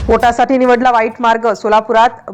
पोटासाठी निवडला वाईट मार्ग. सोलापुरात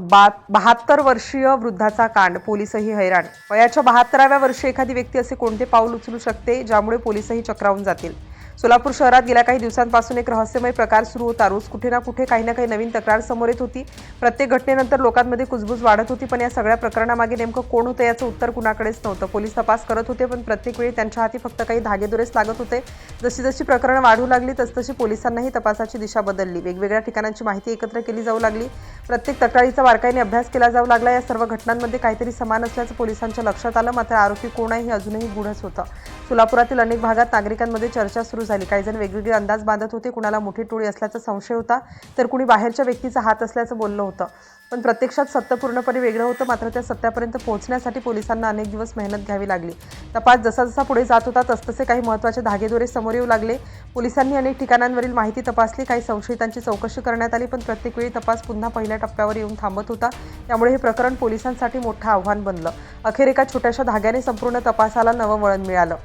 72 वर्षीय वृद्धाचा कांड. पोलीसही हैराण. वयाच्या 72व्या वर्षी एखादी व्यक्ती असे कोणते पाऊल उचलू शकते ज्यामुळे पोलीसही चक्रावून जातील. सोलापूर शहरात गेल्या काही दिवसांपासून एक रहस्यमय प्रकार सुरू होता. रोज कुठे ना कुठे काही ना काही नवीन तक्रार समोर येत होती. प्रत्येक घटनेनंतर लोकांमध्ये कुजबूज वाढत होती. पण या सगळ्या प्रकरणामागे नेमकं कोण होतं याचं उत्तर कुणाकडेच नव्हतं. पोलीस तपास करत होते, पण प्रत्येक वेळी त्यांच्या हाती फक्त काही धागेदोरेच लागत होते. जशी जशी प्रकरणं वाढू लागली तसतशी पोलिसांनाही तपासाची दिशा बदलली. वेगवेगळ्या ठिकाणांची माहिती एकत्र केली जाऊ लागली. प्रत्येक तक्रारीचा बारकाईने अभ्यास केला जाऊ लागला. या सर्व घटनांमध्ये काहीतरी समान असल्याचं पोलिसांच्या लक्षात आलं. मात्र आरोपी कोण आहे हे अजूनही गूढच होतं. सोलापुरातील अनेक भागात नागरिकांमध्ये चर्चा सुरू झाली. काही जण वेगवेगळे अंदाज बांधत होते. कुणाला मोठी टोळी असल्याचा संशय होता, तर कुणी बाहेरच्या व्यक्तीचा हात असल्याचं बोललं होतं. पण प्रत्यक्षात सत्य पूर्णपणे वेगळं होतं. मात्र त्या सत्यापर्यंत पोहोचण्यासाठी पोलिसांना अनेक दिवस मेहनत घ्यावी लागली. तपास जसा जसा पुढे जात होता तसतसे काही महत्त्वाचे धागेदोरे समोर येऊ लागले. पोलिसांनी अनेक ठिकाणांवरील माहिती तपासली. काही संशयितांची चौकशी करण्यात आली. पण प्रत्येक वेळी तपास पुन्हा पहिल्या टप्प्यावर येऊन थांबत होता. त्यामुळे हे प्रकरण पोलिसांसाठी मोठं आव्हान बनलं. अखेर एका छोट्याशा धाग्याने संपूर्ण तपासाला नवं वळण मिळालं.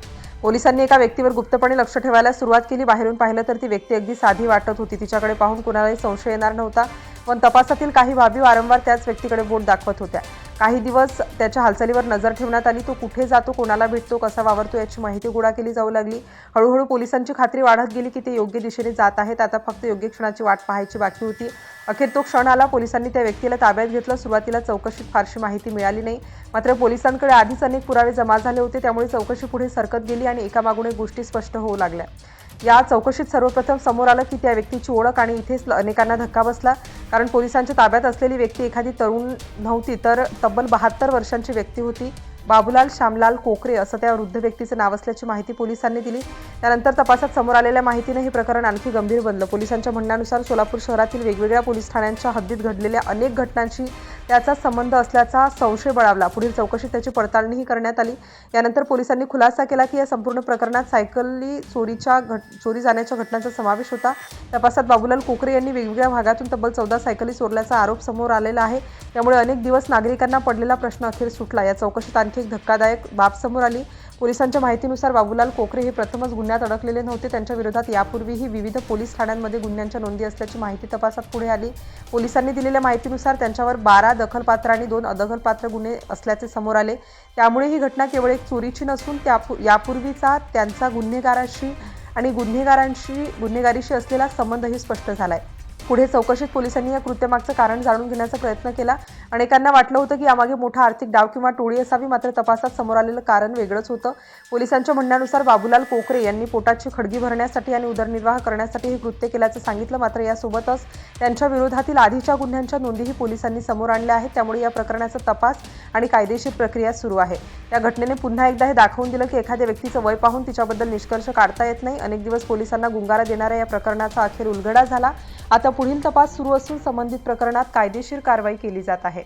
पोलिसांनी एका व्यक्तीवर गुप्तपणे लक्ष ठेवायला सुरुवात केली. बाहेरून पाहिलं तर ती व्यक्ती अगदी साधी वाटत होती. तिच्याकडे पाहून कुणालाही संशय येणार नव्हता. पण तपासातील काही बाबी वारंवार त्याच व्यक्तीकडे बोट दाखवत होत्या. काही दिवस त्याच्या हालचालीवर नजर ठेवण्यात आली. तो कुठे जातो, कोणाला भेटतो, कसा वावरतो याची माहिती गोळा केली जाऊ लागली. हळूहळू पोलिसांची खात्री वाढत गेली की ते योग्य दिशेने जात आहेत. आता फक्त योग्य क्षणाची वाट पाहायची बाकी होती. अखेर तो क्षण आला. पोलिसांनी त्या व्यक्तीला ताब्यात घेतलं. सुरुवातीला चौकशीत फारशी माहिती मिळाली नाही. मात्र पोलिसांकडे आधीच अनेक पुरावे जमा झाले होते. त्यामुळे चौकशी पुढे सरकत गेली आणि एकामागून एक गोष्टी स्पष्ट होऊ लागल्या. या चौकशीत सर्वप्रथम समोर आलं की त्या व्यक्तीची ओळख, आणि इथेच अनेकांना धक्का बसला. कारण पोलिसांच्या ताब्यात असलेली व्यक्ती एखादी तरुण नव्हती, तर तब्बल 72 वर्षांची व्यक्ती होती. बाबूलाल श्यामलाल कोकरे असं त्या वृद्ध व्यक्तीचं नाव असल्याची माहिती पोलिसांनी दिली. त्यानंतर तपासात समोर आलेल्या माहितीने हे प्रकरण आणखी गंभीर बनलं. पोलिसांच्या म्हणण्यानुसार सोलापूर शहरातील वेगवेगळ्या पोलीस ठाण्यांच्या हद्दीत घडलेल्या अनेक घटनांशी त्याचा संबंध असल्याचा संशय बळावला. पुढील चौकशीत त्याची पडताळणीही करण्यात आली. यानंतर पोलिसांनी खुलासा केला की या संपूर्ण प्रकरणात सायकली चोरी जाण्याच्या घटनांचा समावेश होता. तपासात बाबूलाल कोकरे यांनी वेगवेगळ्या भागातून तब्बल 14 सायकली चोरल्याचा आरोप समोर आलेला आहे. त्यामुळे अनेक दिवस नागरिकांना पडलेला प्रश्न अखेर सुटला. या चौकशीत आणखी एक धक्कादायक बाब समोर आली. पोलिसांच्या माहितीनुसार बाबूलाल कोकरे हे प्रथमच गुन्ह्यात अडकलेले नव्हते. त्यांच्या विरोधात यापूर्वीही विविध पोलीस ठाण्यांमध्ये गुन्ह्यांच्या नोंदी असल्याची माहिती तपासात पुढे आली. पोलिसांनी दिलेल्या माहितीनुसार त्यांच्यावर 12 दखलपात्र आणि 2 अदखलपात्र गुन्हे असल्याचे समोर आले. त्यामुळे ही घटना केवळ एक चोरीची नसून यापूर्वीचा त्यांचा गुन्हेगारीशी असलेला संबंधही स्पष्ट झालाय. पुढे चौकशीत पोलिसांनी या कृत्यामागचं कारण जाणून घेण्याचा प्रयत्न केला. अनेकांना वाटलं होतं की यामागे मोठा आर्थिक डाव किंवा टोळी असावी. मात्र तपासात समोर आलेलं कारण वेगळंच होतं. पोलिसांच्या म्हणण्यानुसार बाबूलाल कोकरे यांनी पोटाची खळगी भरण्यासाठी आणि उदरनिर्वाह करण्यासाठी हे कृत्य केल्याचं सांगितलं. मात्र यासोबतच त्यांच्या विरोधातील आधीच्या गुन्ह्यांच्या नोंदीही पोलिसांनी समोर आणल्या आहेत. त्यामुळे या प्रकरणाचा तपास आणि कायदेशीर प्रक्रिया सुरू आहे. या घटनेने पुन्हा एकदा हे दाखवून दिलं की एखाद्या व्यक्तीचं वय पाहून तिच्याबद्दल निष्कर्ष काढता येत नाही. अनेक दिवस पोलिसांना गुंगारा देणाऱ्या या प्रकरणाचा अखेर उलगडा झाला. आता पुढील तपास सुरू असून संबंधित प्रकरणात कायदेशीर कारवाई केली जात आहे.